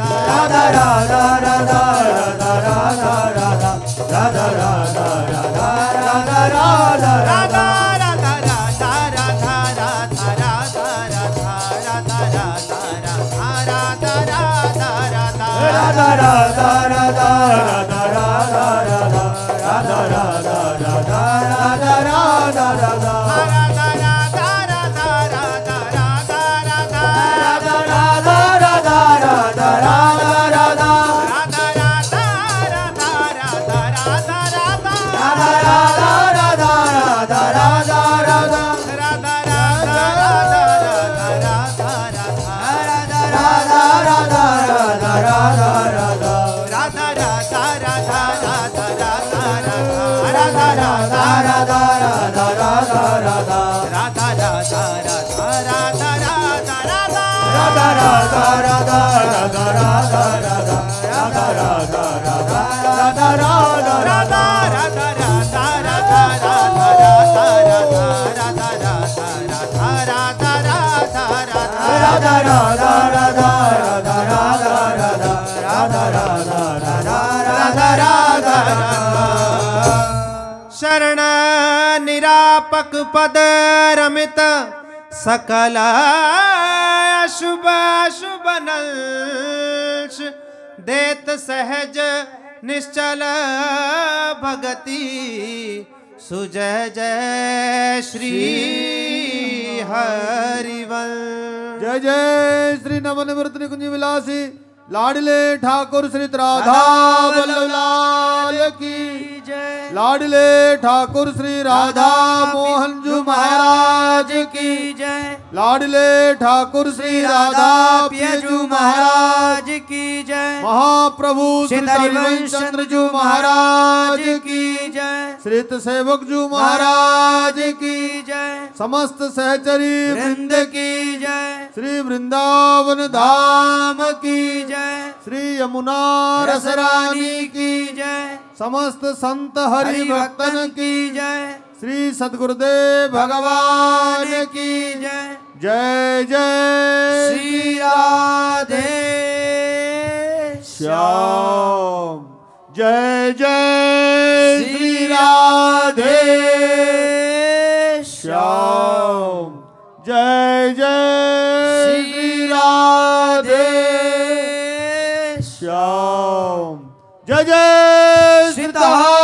Radha Radha Radha Radha Radha Radha Radha Radha Radha Radha Radha Radha शरण निरापक पद रमित सकल शुभ शुभ नल्श देत सहज निश्चल भगति सुजय जय श्री हरिवंश। जय जय श्री नवनिवृत्त निकुंज विलासी लाडले ठाकुर श्री राधा वल्लभ लाल की जय। लाडले ठाकुर श्री राधा मोहन जी महाराज की जय। लाडले ठाकुर श्री राधा पियजू महाराज की जय। महाप्रभु श्री हरिवंशचंद्र जी महाराज की जय। श्रीत सेवक जी महाराज की जय। समस्त सहचरी वृंद की जय। श्री वृंदावन धाम की जय। श्री यमुना रसरानी की जय। समस्त संत हरि भक्तन की जय। श्री सद्गुरुदेव भगवान की जय। जय जय श्री राधे श्याम। जय जय श्री राधे श्याम। जय जय श्री राधे श्याम। जय जय सीता।